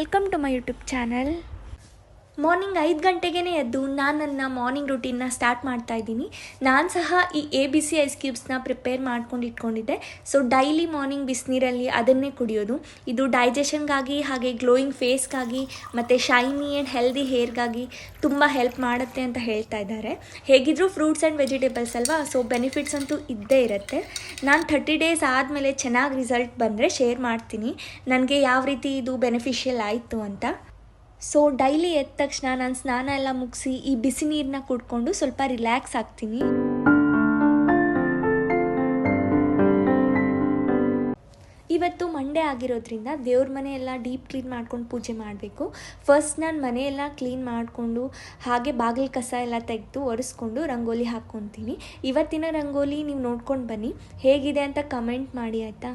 Welcome to my YouTube channel. Morning 5 ಗಂಟೆಗೇ ಎದ್ದು ನಾನು ನನ್ನ ಮಾರ್ನಿಂಗ್ ರೂಟೀನ್ನ ಸ್ಟಾರ್ಟ್ ಮಾಡ್ತಾ ಇದ್ದೀನಿ. ನಾನು ಸಹ ಈ ABC ಐಸ್ ಕ್ಯೂಬ್ಸ್ನ ಪ್ರಿಪೇರ್ ಮಾಡ್ಕೊಂಡು ಇಟ್ಕೊಂಡಿದ್ದೆ. ಸೊ ಡೈಲಿ ಮಾರ್ನಿಂಗ್ ಬಿಸಿನೀರಲ್ಲಿ ಅದನ್ನೇ ಕುಡಿಯೋದು. ಇದು ಡೈಜೆಷನ್ಗಾಗಿ ಹಾಗೆ ಗ್ಲೋಯಿಂಗ್ ಫೇಸ್ಗಾಗಿ ಮತ್ತು ಶೈನಿ ಆ್ಯಂಡ್ ಹೆಲ್ದಿ ಹೇರ್ಗಾಗಿ ತುಂಬ ಹೆಲ್ಪ್ ಮಾಡುತ್ತೆ ಅಂತ ಹೇಳ್ತಾ ಇದ್ದಾರೆ. ಹೇಗಿದ್ದರೂ ಫ್ರೂಟ್ಸ್ ಆ್ಯಂಡ್ ವೆಜಿಟೇಬಲ್ಸ್ ಅಲ್ವಾ, ಸೊ ಬೆನಿಫಿಟ್ಸ್ ಅಂತೂ ಇದ್ದೇ ಇರುತ್ತೆ. ನಾನು 30 ಡೇಸ್ ಆದಮೇಲೆ ಚೆನ್ನಾಗಿ ರಿಸಲ್ಟ್ ಬಂದರೆ ಶೇರ್ ಮಾಡ್ತೀನಿ ನನಗೆ ಯಾವ ರೀತಿ ಇದು ಬೆನಿಫಿಷಿಯಲ್ ಆಯಿತು ಅಂತ. ಸೊ ಡೈಲಿ ಎದ್ದ ತಕ್ಷಣ ನಾನು ಸ್ನಾನ ಎಲ್ಲ ಮುಗಿಸಿ ಈ ಬಿಸಿ ನೀರನ್ನ ಕುಡ್ಕೊಂಡು ಸ್ವಲ್ಪ ರಿಲ್ಯಾಕ್ಸ್ ಆಗ್ತೀನಿ. ಇವತ್ತು ಮಂಡೇ ಆಗಿರೋದ್ರಿಂದ ದೇವ್ರ ಮನೆಯೆಲ್ಲ ಡೀಪ್ ಕ್ಲೀನ್ ಮಾಡ್ಕೊಂಡು ಪೂಜೆ ಮಾಡಬೇಕು. ಫಸ್ಟ್ ನಾನು ಮನೆಯೆಲ್ಲ ಕ್ಲೀನ್ ಮಾಡಿಕೊಂಡು ಹಾಗೆ ಬಾಗಿಲು ಕಸ ಎಲ್ಲ ತೆಗೆದು ಒರೆಸ್ಕೊಂಡು ರಂಗೋಲಿ ಹಾಕ್ಕೊತೀನಿ. ಇವತ್ತಿನ ರಂಗೋಲಿ ನೀವು ನೋಡ್ಕೊಂಡು ಬನ್ನಿ, ಹೇಗಿದೆ ಅಂತ ಕಮೆಂಟ್ ಮಾಡಿ ಆಯಿತಾ.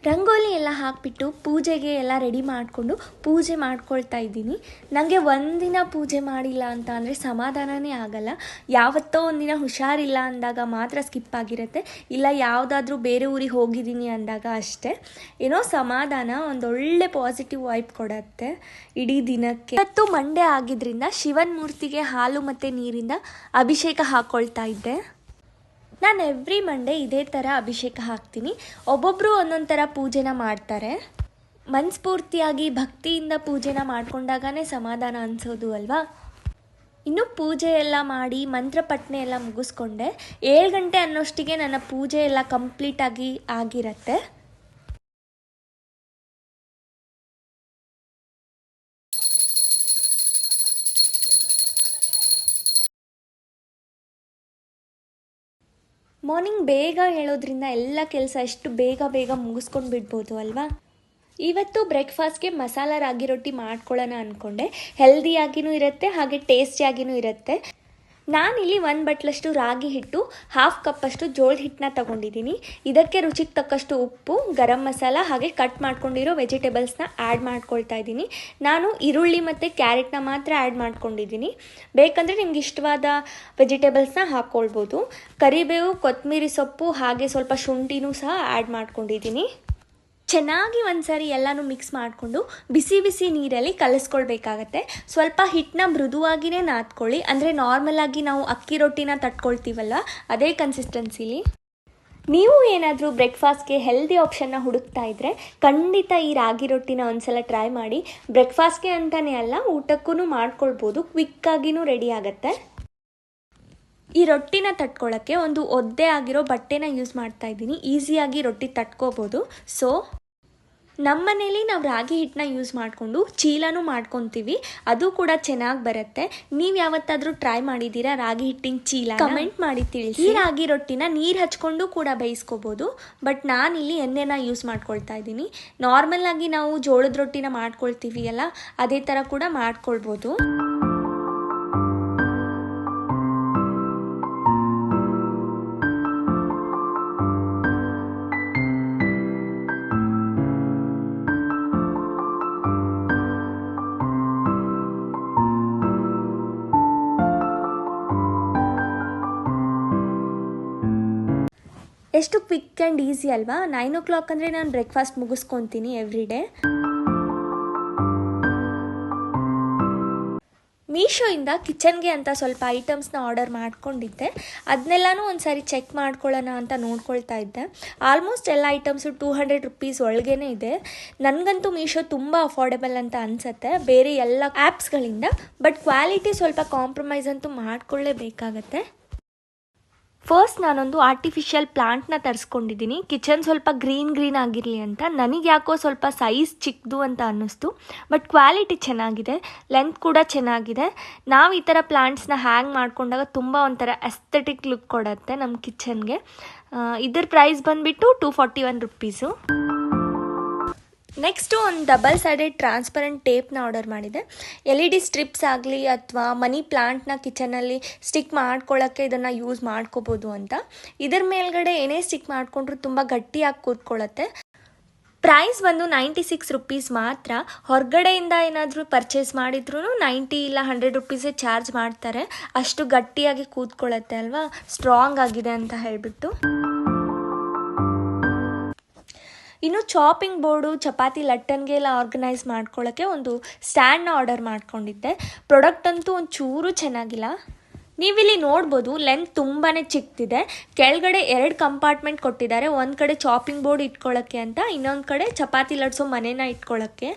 ರಂಗೋಲಿ ಎಲ್ಲ ಹಾಕಿಬಿಟ್ಟು ಪೂಜೆಗೆ ಎಲ್ಲ ರೆಡಿ ಮಾಡಿಕೊಂಡು ಪೂಜೆ ಮಾಡ್ಕೊಳ್ತಾ ಇದ್ದೀನಿ. ನನಗೆ ಒಂದಿನ ಪೂಜೆ ಮಾಡಿಲ್ಲ ಅಂತ ಅಂದರೆ ಸಮಾಧಾನವೇ ಆಗಲ್ಲ. ಯಾವತ್ತೋ ಒಂದಿನ ಹುಷಾರಿಲ್ಲ ಅಂದಾಗ ಮಾತ್ರ ಸ್ಕಿಪ್ ಆಗಿರುತ್ತೆ, ಇಲ್ಲ ಯಾವುದಾದ್ರೂ ಬೇರೆ ಊರಿಗೆ ಹೋಗಿದ್ದೀನಿ ಅಂದಾಗ ಅಷ್ಟೇ. ಏನೋ ಸಮಾಧಾನ, ಒಂದೊಳ್ಳೆ ಪಾಸಿಟಿವ್ ವೈಬ್ ಕೊಡುತ್ತೆ ಇಡೀ ದಿನಕ್ಕೆ. ಇವತ್ತು ಮಂಡೇ ಆಗಿದ್ದರಿಂದ ಶಿವನ ಮೂರ್ತಿಗೆ ಹಾಲು ಮತ್ತು ನೀರಿಂದ ಅಭಿಷೇಕ ಹಾಕ್ಕೊಳ್ತಾ ಇದ್ದೆ. ನಾನು ಎವ್ರಿ ಮಂಡೇ ಇದೇ ಥರ ಅಭಿಷೇಕ ಹಾಕ್ತೀನಿ. ಒಬ್ಬೊಬ್ಬರು ಒಂದೊಂದು ಥರ ಪೂಜೆನ ಮಾಡ್ತಾರೆ. ಮನಸ್ಫೂರ್ತಿಯಾಗಿ ಭಕ್ತಿಯಿಂದ ಪೂಜೆನ ಮಾಡ್ಕೊಂಡಾಗನೇ ಸಮಾಧಾನ ಅನಿಸೋದು ಅಲ್ವಾ. ಇನ್ನು ಪೂಜೆ ಎಲ್ಲ ಮಾಡಿ ಮಂತ್ರ ಪಠನೆ ಎಲ್ಲ ಮುಗಿಸ್ಕೊಂಡೆ. 7 ಗಂಟೆ ಅನ್ನೋಷ್ಟಿಗೆ ನನ್ನ ಪೂಜೆ ಎಲ್ಲ ಕಂಪ್ಲೀಟಾಗಿ ಆಗಿರತ್ತೆ. ಮಾರ್ನಿಂಗ್ ಬೇಗ ಹೇಳೋದ್ರಿಂದ ಎಲ್ಲ ಕೆಲಸ ಎಷ್ಟು ಬೇಗ ಮುಗಿಸ್ಕೊಂಡು ಬಿಡ್ಬೋದು ಅಲ್ವಾ. ಇವತ್ತು ಬ್ರೇಕ್ಫಾಸ್ಟ್ಗೆ ಮಸಾಲ ರಾಗಿ ರೊಟ್ಟಿ ಮಾಡ್ಕೊಳ್ಳೋಣ ಅಂದ್ಕೊಂಡೆ. ಹೆಲ್ದಿಯಾಗಿಯೂ ಇರುತ್ತೆ ಹಾಗೆ ಟೇಸ್ಟಿಯಾಗಿಯೂ ಇರುತ್ತೆ. ನಾನಿಲ್ಲಿ 1 ಬಟ್ಲಷ್ಟು ರಾಗಿ ಹಿಟ್ಟು, 1/2 ಕಪ್ಪಷ್ಟು ಜೋಳದ ಹಿಟ್ಟನ್ನ ತೊಗೊಂಡಿದ್ದೀನಿ. ಇದಕ್ಕೆ ರುಚಿಗೆ ತಕ್ಕಷ್ಟು ಉಪ್ಪು, ಗರಂ ಮಸಾಲ ಹಾಗೆ ಕಟ್ ಮಾಡ್ಕೊಂಡಿರೋ ವೆಜಿಟೇಬಲ್ಸ್ನ ಆ್ಯಡ್ ಮಾಡ್ಕೊಳ್ತಾ ಇದ್ದೀನಿ. ನಾನು ಈರುಳ್ಳಿ ಮತ್ತು ಕ್ಯಾರೆಟ್ನ ಮಾತ್ರ ಆ್ಯಡ್ ಮಾಡ್ಕೊಂಡಿದ್ದೀನಿ. ಬೇಕಂದರೆ ನಿಮ್ಗೆ ಇಷ್ಟವಾದ ವೆಜಿಟೇಬಲ್ಸ್ನ ಹಾಕ್ಕೊಳ್ಬೋದು. ಕರಿಬೇವು, ಕೊತ್ತಂಬರಿ ಸೊಪ್ಪು ಹಾಗೆ ಸ್ವಲ್ಪ ಶುಂಠಿನೂ ಸಹ ಆ್ಯಡ್ ಮಾಡ್ಕೊಂಡಿದ್ದೀನಿ. ಚೆನ್ನಾಗಿ ಒಂದ್ಸರಿ ಎಲ್ಲನೂ ಮಿಕ್ಸ್ ಮಾಡಿಕೊಂಡು ಬಿಸಿ ನೀರಲ್ಲಿ ಕಲಿಸ್ಕೊಳ್ಬೇಕಾಗತ್ತೆ. ಸ್ವಲ್ಪ ಹಿಟ್ಟನ್ನ ಮೃದುವಾಗಿಯೇ ನಾದ್ಕೊಳ್ಳಿ, ಅಂದರೆ ನಾರ್ಮಲಾಗಿ ನಾವು ಅಕ್ಕಿ ರೊಟ್ಟಿನ ತಟ್ಕೊಳ್ತೀವಲ್ಲ ಅದೇ ಕನ್ಸಿಸ್ಟೆನ್ಸಿಲಿ. ನೀವು ಏನಾದರೂ ಬ್ರೇಕ್ಫಾಸ್ಟ್ಗೆ ಹೆಲ್ದಿ ಆಪ್ಷನ್ನ ಹುಡುಕ್ತಾ ಇದ್ದರೆ ಖಂಡಿತ ಈ ರಾಗಿ ರೊಟ್ಟಿನ ಒಂದ್ಸಲ ಟ್ರೈ ಮಾಡಿ. ಬ್ರೇಕ್ಫಾಸ್ಟ್ಗೆ ಅಂತಲೇ ಅಲ್ಲ, ಊಟಕ್ಕೂ ಮಾಡ್ಕೊಳ್ಬೋದು, ಕ್ವಿಕ್ಕಾಗಿಯೂ ರೆಡಿ ಆಗುತ್ತೆ. ಈ ರೊಟ್ಟಿನ ತಟ್ಕೊಳ್ಳೋಕ್ಕೆ ಒಂದು ಒದ್ದೆ ಆಗಿರೋ ಬಟ್ಟೆನ ಯೂಸ್ ಮಾಡ್ತಾ ಇದ್ದೀನಿ. ಈಸಿಯಾಗಿ ರೊಟ್ಟಿ ತಟ್ಕೋಬೋದು. ಸೊ ನಮ್ಮ ಮನೇಲಿ ನಾವು ರಾಗಿ ಹಿಟ್ಟನ್ನ ಯೂಸ್ ಮಾಡಿಕೊಂಡು ಚೀಲನೂ ಮಾಡ್ಕೊತೀವಿ, ಅದು ಕೂಡ ಚೆನ್ನಾಗಿ ಬರುತ್ತೆ. ನೀವು ಯಾವತ್ತಾದರೂ ಟ್ರೈ ಮಾಡಿದ್ದೀರಾ ರಾಗಿ ಹಿಟ್ಟಿನ ಚೀಲ? ಕಮೆಂಟ್ ಮಾಡಿ ತಿಳಿಸಿ. ಈ ರಾಗಿ ರೊಟ್ಟಿನ ನೀರು ಹಚ್ಕೊಂಡು ಕೂಡ ಬೇಯಿಸ್ಕೋಬೋದು, ಬಟ್ ನಾನಿಲ್ಲಿ ಎಣ್ಣೆನ ಯೂಸ್ ಮಾಡ್ಕೊಳ್ತಾ ಇದ್ದೀನಿ. ನಾರ್ಮಲ್ ಆಗಿ ನಾವು ಜೋಳದ ರೊಟ್ಟಿನ ಮಾಡ್ಕೊಳ್ತೀವಿ ಅಲ್ಲ, ಅದೇ ಥರ ಕೂಡ ಮಾಡ್ಕೊಳ್ಬೋದು. ಎಷ್ಟು ಕ್ವಿಕ್ ಆ್ಯಂಡ್ ಈಸಿ ಅಲ್ವಾ. 9 o'clock ಅಂದರೆ ನಾನು ಬ್ರೇಕ್ಫಾಸ್ಟ್ ಮುಗಿಸ್ಕೊತೀನಿ ಎವ್ರಿ ಡೇ. ಮೀಶೋಯಿಂದ ಕಿಚನ್ಗೆ ಅಂತ ಸ್ವಲ್ಪ ಐಟಮ್ಸ್ನ ಆರ್ಡರ್ ಮಾಡ್ಕೊಂಡಿದ್ದೆ. ಅದನ್ನೆಲ್ಲನೂ ಒಂದು ಸಾರಿ ಚೆಕ್ ಮಾಡ್ಕೊಳ್ಳೋಣ ಅಂತ ನೋಡ್ಕೊಳ್ತಾ ಇದ್ದೆ. ಆಲ್ಮೋಸ್ಟ್ ಎಲ್ಲ ಐಟಮ್ಸು 200 ರುಪೀಸ್ ಒಳಗೇ ಇದೆ. ನನಗಂತೂ ಮೀಶೋ ತುಂಬ ಅಫೋರ್ಡೆಬಲ್ ಅಂತ ಅನಿಸುತ್ತೆ ಬೇರೆ ಎಲ್ಲ ಆ್ಯಪ್ಸ್ಗಳಿಂದ. ಬಟ್ ಕ್ವಾಲಿಟಿ ಸ್ವಲ್ಪ ಕಾಂಪ್ರಮೈಸ್ ಅಂತೂ ಮಾಡಿಕೊಳ್ಳೇಬೇಕಾಗತ್ತೆ. ಫಸ್ಟ್ ನಾನೊಂದು ಆರ್ಟಿಫಿಷಿಯಲ್ ಪ್ಲಾಂಟ್ನ ತರಿಸ್ಕೊಂಡಿದ್ದೀನಿ. ಕಿಚನ್ ಸ್ವಲ್ಪ ಗ್ರೀನ್ ಆಗಿರಲಿ ಅಂತ. ನನಗೆ ಯಾಕೋ ಸ್ವಲ್ಪ ಸೈಜ್ ಚಿಕ್ಕದು ಅಂತ ಅನ್ನಿಸ್ತು. ಬಟ್ ಕ್ವಾಲಿಟಿ ಚೆನ್ನಾಗಿದೆ, ಲೆಂತ್ ಕೂಡ ಚೆನ್ನಾಗಿದೆ. ನಾವು ಈ ಥರ ಪ್ಲಾಂಟ್ಸ್ನ ಹ್ಯಾಂಗ್ ಮಾಡ್ಕೊಂಡಾಗ ತುಂಬ ಒಂಥರ ಎಸ್ಥೆಟಿಕ್ ಲುಕ್ ಕೊಡುತ್ತೆ ನಮ್ಮ ಕಿಚನ್ಗೆ. ಇದ್ರ ಪ್ರೈಸ್ ಬಂದುಬಿಟ್ಟು 241 ರುಪೀಸು. ನೆಕ್ಸ್ಟು ಒಂದು ಡಬಲ್ ಸೈಡೆಡ್ ಟ್ರಾನ್ಸ್ಪರೆಂಟ್ ಟೇಪ್ನ ಆರ್ಡರ್ ಮಾಡಿದೆ. LED ಸ್ಟ್ರಿಪ್ಸ್ ಆಗಲಿ ಅಥವಾ ಮನಿ ಪ್ಲಾಂಟ್ನ ಕಿಚನಲ್ಲಿ ಸ್ಟಿಕ್ ಮಾಡ್ಕೊಳ್ಳೋಕ್ಕೆ ಇದನ್ನು ಯೂಸ್ ಮಾಡ್ಕೋಬೋದು ಅಂತ. ಇದರ ಮೇಲ್ಗಡೆ ಏನೇ ಸ್ಟಿಕ್ ಮಾಡಿಕೊಂಡ್ರೂ ತುಂಬ ಗಟ್ಟಿಯಾಗಿ ಕೂತ್ಕೊಳ್ಳುತ್ತೆ. ಪ್ರೈಸ್ ಬಂದು 96 ರುಪೀಸ್ ಮಾತ್ರ. ಹೊರಗಡೆಯಿಂದ ಏನಾದರೂ ಪರ್ಚೇಸ್ ಮಾಡಿದ್ರೂ 90 ಇಲ್ಲ 100 ರುಪೀಸೇ ಚಾರ್ಜ್ ಮಾಡ್ತಾರೆ. ಅಷ್ಟು ಗಟ್ಟಿಯಾಗಿ ಕೂತ್ಕೊಳ್ಳುತ್ತೆ ಅಲ್ವಾ, ಸ್ಟ್ರಾಂಗ್ ಆಗಿದೆ ಅಂತ ಹೇಳಿಬಿಟ್ಟು. ಇನ್ನು ಚಾಪಿಂಗ್ ಬೋರ್ಡು, ಚಪಾತಿ ಲಟ್ಟನ್ಗೆಲ್ಲ ಆರ್ಗನೈಸ್ ಮಾಡ್ಕೊಳ್ಳೋಕ್ಕೆ ಒಂದು ಸ್ಟ್ಯಾಂಡ್ನ ಆರ್ಡರ್ ಮಾಡ್ಕೊಂಡಿದ್ದೆ. ಪ್ರಾಡಕ್ಟ್ ಅಂತೂ ಒಂಚೂರು ಚೆನ್ನಾಗಿಲ್ಲ. ನೀವಿಲ್ಲಿ ನೋಡ್ಬೋದು ಲೆಂತ್ ತುಂಬಾ ಚಿಕ್ಕದಿದೆ. ಕೆಳಗಡೆ 2 ಕಂಪಾರ್ಟ್ಮೆಂಟ್ ಕೊಟ್ಟಿದ್ದಾರೆ. ಒಂದು ಕಡೆ ಚಾಪಿಂಗ್ ಬೋರ್ಡ್ ಇಟ್ಕೊಳ್ಳೋಕ್ಕೆ ಅಂತ, ಇನ್ನೊಂದು ಕಡೆ ಚಪಾತಿ ಲಟ್ಸೋ ಮನೆನ ಇಟ್ಕೊಳ್ಳೋಕ್ಕೆ.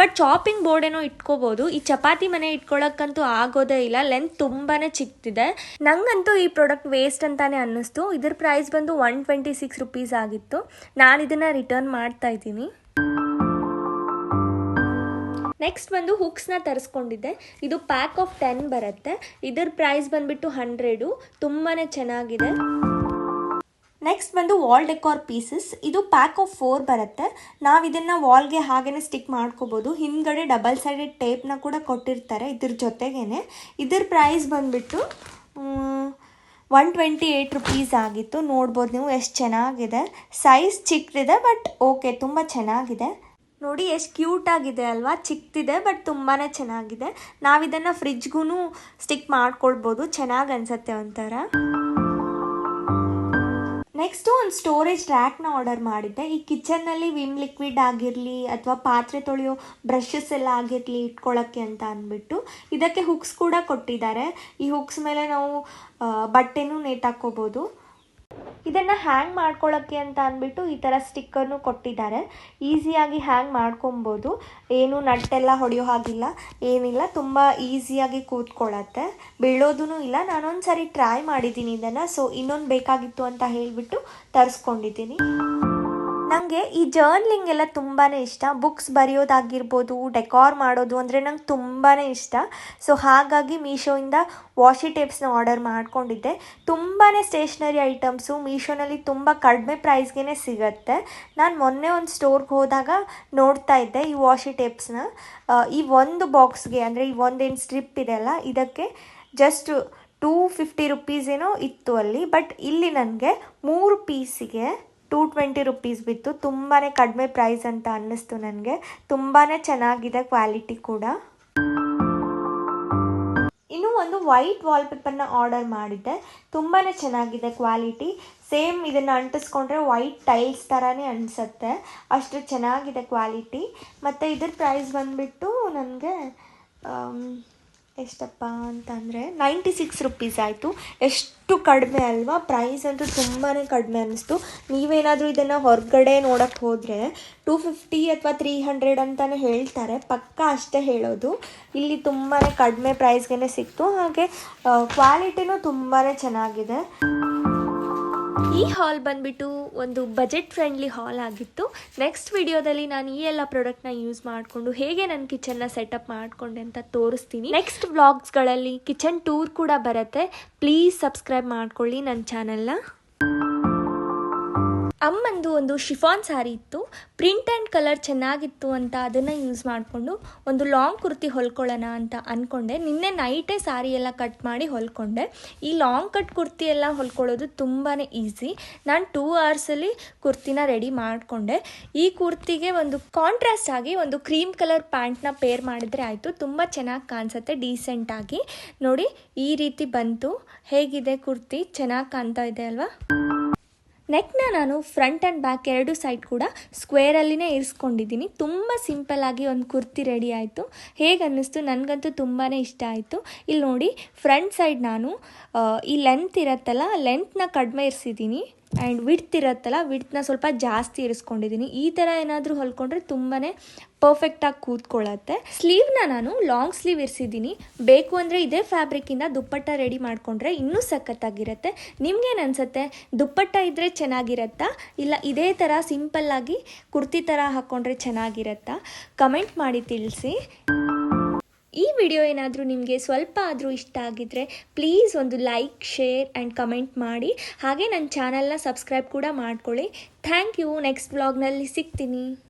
ಬಟ್ ಚಾಪಿಂಗ್ ಬೋರ್ಡ್ ಏನೋ ಇಟ್ಕೋಬೋದು, ಈ ಚಪಾತಿ ಮನೆ ಇಟ್ಕೊಳ್ಳೋಕ್ಕಂತೂ ಆಗೋದೇ ಇಲ್ಲ. ಲೆಂತ್ ತುಂಬಾ ಚಿಕ್ಕದಿದೆ. ನಂಗಂತೂ ಈ ಪ್ರಾಡಕ್ಟ್ ವೇಸ್ಟ್ ಅಂತಾನೆ ಅನ್ನಿಸ್ತು. ಇದ್ರ ಪ್ರೈಸ್ ಬಂದು 126 ರುಪೀಸ್ ಆಗಿತ್ತು. ನಾನು ಇದನ್ನು ರಿಟರ್ನ್ ಮಾಡ್ತಾ ಇದ್ದೀನಿ. ನೆಕ್ಸ್ಟ್ ಬಂದು ಹುಕ್ಸ್ನ ತರಿಸ್ಕೊಂಡಿದ್ದೆ. ಇದು ಪ್ಯಾಕ್ ಆಫ್ 10 ಬರುತ್ತೆ. ಇದರ ಪ್ರೈಸ್ ಬಂದುಬಿಟ್ಟು 100. ತುಂಬಾ ಚೆನ್ನಾಗಿದೆ. ನೆಕ್ಸ್ಟ್ ಬಂದು ವಾಲ್ ಡೆಕೋರ್ ಪೀಸಸ್. ಇದು ಪ್ಯಾಕ್ ಆಫ್ 4 ಬರುತ್ತೆ. ನಾವು ಇದನ್ನು ವಾಲ್ಗೆ ಹಾಗೇ ಸ್ಟಿಕ್ ಮಾಡ್ಕೋಬೋದು. ಹಿಂದ್ಗಡೆ ಡಬಲ್ ಸೈಡೆಡ್ ಟೇಪ್ನ ಕೂಡ ಕೊಟ್ಟಿರ್ತಾರೆ ಇದ್ರ ಜೊತೆಗೇ. ಇದ್ರ ಪ್ರೈಸ್ ಬಂದುಬಿಟ್ಟು 128 ರುಪೀಸ್ ಆಗಿತ್ತು. ನೋಡ್ಬೋದು ನೀವು ಎಷ್ಟು ಚೆನ್ನಾಗಿದೆ. ಸೈಜ್ ಚಿಕ್ಕದಿದೆ ಬಟ್ ಓಕೆ, ತುಂಬ ಚೆನ್ನಾಗಿದೆ. ನೋಡಿ ಎಷ್ಟು ಕ್ಯೂಟ್ ಆಗಿದೆ ಅಲ್ವಾ, ಚಿಕ್ಕದಿದೆ ಬಟ್ ತುಂಬಾ ಚೆನ್ನಾಗಿದೆ. ನಾವಿದನ್ನು ಫ್ರಿಜ್ಗೂ ಸ್ಟಿಕ್ ಮಾಡ್ಕೊಳ್ಬೋದು, ಚೆನ್ನಾಗಿ ಅನಿಸುತ್ತೆ ಒಂಥರ. ನೆಕ್ಸ್ಟು ಒಂದು ಸ್ಟೋರೇಜ್ ರ್ಯಾಕ್ನ ಆರ್ಡರ್ ಮಾಡಿದ್ದೆ. ಈ ಕಿಚನ್ನಲ್ಲಿ ವಿಮ್ ಲಿಕ್ವಿಡ್ ಆಗಿರಲಿ ಅಥವಾ ಪಾತ್ರೆ ತೊಳೆಯೋ ಬ್ರಷಸ್ ಎಲ್ಲ ಆಗಿರಲಿ ಇಟ್ಕೊಳ್ಳೋಕ್ಕೆ ಅಂತ ಅಂದ್ಬಿಟ್ಟು ಇದಕ್ಕೆ ಹುಕ್ಸ್ ಕೂಡ ಕೊಟ್ಟಿದ್ದಾರೆ. ಈ ಹುಕ್ಸ್ ಮೇಲೆ ನಾವು ಬಟ್ಟೆನೂ ನೇತಾಕೋಬೋದು. ಇದನ್ನು ಹ್ಯಾಂಗ್ ಮಾಡ್ಕೊಳ್ಳೋಕ್ಕೆ ಅಂತ ಅಂದ್ಬಿಟ್ಟು ಈ ಥರ ಸ್ಟಿಕ್ಕರ್ನು ಕೊಟ್ಟಿದ್ದಾರೆ. ಈಸಿಯಾಗಿ ಹ್ಯಾಂಗ್ ಮಾಡ್ಕೊಬೋದು. ಏನು ನಟ್ಟೆಲ್ಲ ಹೊಡೆಯೋ ಹಾಗಿಲ್ಲ, ಏನಿಲ್ಲ. ತುಂಬ ಈಸಿಯಾಗಿ ಕೂತ್ಕೊಳ್ಳುತ್ತೆ, ಬೀಳೋದೂ ಇಲ್ಲ. ನಾನೊಂದು ಸಾರಿ ಟ್ರೈ ಮಾಡಿದ್ದೀನಿ ಇದನ್ನು. ಸೊ ಇನ್ನೊಂದು ಬೇಕಾಗಿತ್ತು ಅಂತ ಹೇಳಿಬಿಟ್ಟು ತರಿಸ್ಕೊಂಡಿದ್ದೀನಿ. ನನಗೆ ಈ ಜರ್ನಲಿಂಗ್ ಎಲ್ಲ ತುಂಬಾ ಇಷ್ಟ. ಬುಕ್ಸ್ ಬರೆಯೋದಾಗಿರ್ಬೋದು, ಡೆಕೋರ್ ಮಾಡೋದು ಅಂದರೆ ನಂಗೆ ತುಂಬಾ ಇಷ್ಟ. ಸೊ ಹಾಗಾಗಿ ಮೀಶೋಯಿಂದ ವಾಶಿ ಟೇಪ್ಸ್ನ ಆರ್ಡರ್ ಮಾಡ್ಕೊಂಡಿದ್ದೆ. ತುಂಬಾ ಸ್ಟೇಷ್ನರಿ ಐಟಮ್ಸು ಮೀಶೋನಲ್ಲಿ ತುಂಬ ಕಡಿಮೆ ಪ್ರೈಸ್ಗೆ ಸಿಗುತ್ತೆ. ನಾನು ಮೊನ್ನೆ ಒಂದು ಸ್ಟೋರ್ಗೆ ಹೋದಾಗ ನೋಡ್ತಾ ಇದ್ದೆ ಈ ವಾಶಿ ಟೇಪ್ಸ್ನ. ಈ ಒಂದು ಬಾಕ್ಸ್ಗೆ ಅಂದರೆ ಈ ಒಂದೇನು ಸ್ಟ್ರಿಪ್ ಇದೆಯಲ್ಲ, ಇದಕ್ಕೆ ಜಸ್ಟ್ 250 ರುಪೀಸ್ ಏನೋ ಇತ್ತು ಅಲ್ಲಿ. ಬಟ್ ಇಲ್ಲಿ ನನಗೆ 3 ಪೀಸಿಗೆ 220 ರುಪೀಸ್ ಬಿತ್ತು. ತುಂಬಾ ಕಡಿಮೆ ಪ್ರೈಸ್ ಅಂತ ಅನ್ನಿಸ್ತು ನನಗೆ. ತುಂಬಾ ಚೆನ್ನಾಗಿದೆ ಕ್ವಾಲಿಟಿ ಕೂಡ. ಇನ್ನು ಒಂದು ವೈಟ್ ವಾಲ್ಪೇಪರ್ನ ಆರ್ಡರ್ ಮಾಡಿದ್ದೆ. ತುಂಬಾ ಚೆನ್ನಾಗಿದೆ ಕ್ವಾಲಿಟಿ. ಸೇಮ್ ಇದನ್ನು ಅಂಟಿಸ್ಕೊಂಡ್ರೆ ವೈಟ್ ಟೈಲ್ಸ್ ಥರನೇ ಅನಿಸುತ್ತೆ, ಅಷ್ಟು ಚೆನ್ನಾಗಿದೆ ಕ್ವಾಲಿಟಿ. ಮತ್ತು ಇದ್ರ ಪ್ರೈಸ್ ಬಂದುಬಿಟ್ಟು ನನಗೆ ಎಷ್ಟಪ್ಪ ಅಂತಂದರೆ 96 ರುಪೀಸ್ ಆಯಿತು. ಎಷ್ಟು ಕಡಿಮೆ ಅಲ್ವಾ, ಪ್ರೈಸ್ ಅಂತೂ ತುಂಬಾ ಕಡಿಮೆ ಅನ್ನಿಸ್ತು. ನೀವೇನಾದರೂ ಇದನ್ನು ಹೊರಗಡೆ ನೋಡೋಕ್ಕೆ ಹೋದರೆ 250 ಅಥವಾ 300 ಅಂತಲೇ ಹೇಳ್ತಾರೆ, ಪಕ್ಕ ಅಷ್ಟೇ ಹೇಳೋದು. ಇಲ್ಲಿ ತುಂಬಾ ಕಡಿಮೆ ಪ್ರೈಸ್ಗೆ ಸಿಕ್ತು. ಹಾಗೆ ಕ್ವಾಲಿಟಿನೂ ತುಂಬಾ ಚೆನ್ನಾಗಿದೆ. ಈ ಹಾಲ್ ಬಂದುಬಿಟ್ಟು ಒಂದು ಬಜೆಟ್ ಫ್ರೆಂಡ್ಲಿ ಹಾಲ್ ಆಗಿತ್ತು. ನೆಕ್ಸ್ಟ್ ವಿಡಿಯೋದಲ್ಲಿ ನಾನು ಈ ಎಲ್ಲ ಪ್ರಾಡಕ್ಟ್ನ ಯೂಸ್ ಮಾಡಿಕೊಂಡು ಹೇಗೆ ನನ್ನ ಕಿಚನ್ನ ಸೆಟಪ್ ಮಾಡಿಕೊಂಡೆ ಅಂತ ತೋರಿಸ್ತೀನಿ. ನೆಕ್ಸ್ಟ್ ವ್ಲಾಗ್ಸ್ಗಳಲ್ಲಿ ಕಿಚನ್ ಟೂರ್ ಕೂಡ ಬರುತ್ತೆ. ಪ್ಲೀಸ್ ಸಬ್ಸ್ಕ್ರೈಬ್ ಮಾಡ್ಕೊಳ್ಳಿ ನನ್ನ ಚಾನಲ್ನ. ಅಮ್ಮಂದು ಒಂದು ಶಿಫಾನ್ ಸ್ಯಾರಿ ಇತ್ತು, ಪ್ರಿಂಟ್ ಆ್ಯಂಡ್ ಕಲರ್ ಚೆನ್ನಾಗಿತ್ತು ಅಂತ ಅದನ್ನು ಯೂಸ್ ಮಾಡಿಕೊಂಡು ಒಂದು ಲಾಂಗ್ ಕುರ್ತಿ ಹೊಲ್ಕೊಳ್ಳೋಣ ಅಂತ ಅಂದ್ಕೊಂಡೆ. ನಿನ್ನೆ ನೈಟೇ ಸ್ಯಾರಿ ಎಲ್ಲ ಕಟ್ ಮಾಡಿ ಹೊಲ್ಕೊಂಡೆ. ಈ ಲಾಂಗ್ ಕಟ್ ಕುರ್ತಿ ಎಲ್ಲ ಹೊಲ್ಕೊಳ್ಳೋದು ತುಂಬಾ ಈಸಿ. ನಾನು 2 ಅವರ್ಸಲ್ಲಿ ಕುರ್ತಿನ ರೆಡಿ ಮಾಡಿಕೊಂಡೆ. ಈ ಕುರ್ತಿಗೆ ಒಂದು ಕಾಂಟ್ರಾಸ್ಟ್ ಆಗಿ ಒಂದು ಕ್ರೀಮ್ ಕಲರ್ ಪ್ಯಾಂಟ್ನ ಪೇರ್ ಮಾಡಿದ್ರೆ ಆಯಿತು. ತುಂಬ ಚೆನ್ನಾಗಿ ಕಾಣಿಸುತ್ತೆ, ಡೀಸೆಂಟಾಗಿ. ನೋಡಿ ಈ ರೀತಿ ಬಂತು. ಹೇಗಿದೆ ಕುರ್ತಿ, ಚೆನ್ನಾಗಿ ಕಾಣ್ತಾ ಇದೆ ಅಲ್ವಾ? ನೆಕ್ನ ನಾನು ಫ್ರಂಟ್ ಆ್ಯಂಡ್ ಬ್ಯಾಕ್ ಎರಡು ಸೈಡ್ ಕೂಡ ಸ್ಕ್ವೇರಲ್ಲಿನೇ ಇರಿಸ್ಕೊಂಡಿದ್ದೀನಿ. ತುಂಬ ಸಿಂಪಲ್ಲಾಗಿ ಒಂದು ಕುರ್ತಿ ರೆಡಿ ಆಯಿತು. ಹೇಗೆ ಅನ್ನಿಸ್ತು? ನನಗಂತೂ ತುಂಬಾ ಇಷ್ಟ ಆಯಿತು. ಇಲ್ಲಿ ನೋಡಿ, ಫ್ರಂಟ್ ಸೈಡ್ ನಾನು ಈ ಲೆಂತ್ ಇರುತ್ತಲ್ಲ, ಲೆಂತ್ನ ಕಡಿಮೆ ಇರಿಸಿದ್ದೀನಿ ಆ್ಯಂಡ್ ವಿಡ್ತ್ ಇರುತ್ತಲ್ಲ, ವಿಡ್ತ್ನ ಸ್ವಲ್ಪ ಜಾಸ್ತಿ ಇರಿಸ್ಕೊಂಡಿದ್ದೀನಿ. ಈ ಥರ ಏನಾದರೂ ಹೊಲ್ಕೊಂಡ್ರೆ ತುಂಬಾ ಪರ್ಫೆಕ್ಟಾಗಿ ಕೂತ್ಕೊಳ್ಳುತ್ತೆ. ಸ್ಲೀವ್ನ ನಾನು ಲಾಂಗ್ ಸ್ಲೀವ್ ಇರಿಸಿದ್ದೀನಿ. ಬೇಕು ಅಂದರೆ ಇದೇ ಫ್ಯಾಬ್ರಿಕ್ಕಿಂದ ದುಪ್ಪಟ್ಟ ರೆಡಿ ಮಾಡಿಕೊಂಡ್ರೆ ಇನ್ನೂ ಸಖತ್ತಾಗಿರುತ್ತೆ. ನಿಮ್ಗೇನು ಅನಿಸುತ್ತೆ? ದುಪ್ಪಟ್ಟ ಇದ್ದರೆ ಚೆನ್ನಾಗಿರತ್ತಾ, ಇಲ್ಲ ಇದೇ ಥರ ಸಿಂಪಲ್ಲಾಗಿ ಕುರ್ತಿ ಥರ ಹಾಕ್ಕೊಂಡ್ರೆ ಚೆನ್ನಾಗಿರತ್ತಾ? ಕಮೆಂಟ್ ಮಾಡಿ ತಿಳಿಸಿ. ಈ ವಿಡಿಯೋ ಏನಾದರೂ ನಿಮಗೆ ಸ್ವಲ್ಪ ಆದರೂ ಇಷ್ಟ ಆಗಿದ್ದರೆ ಪ್ಲೀಸ್ ಒಂದು ಲೈಕ್, ಶೇರ್ ಆ್ಯಂಡ್ ಕಮೆಂಟ್ ಮಾಡಿ. ಹಾಗೆ ನನ್ನ ಚಾನಲ್ನ ಸಬ್ಸ್ಕ್ರೈಬ್ ಕೂಡ ಮಾಡ್ಕೊಳ್ಳಿ. Thank you. ನೆಕ್ಸ್ಟ್ ವ್ಲಾಗ್ನಲ್ಲಿ ಸಿಗ್ತೀನಿ.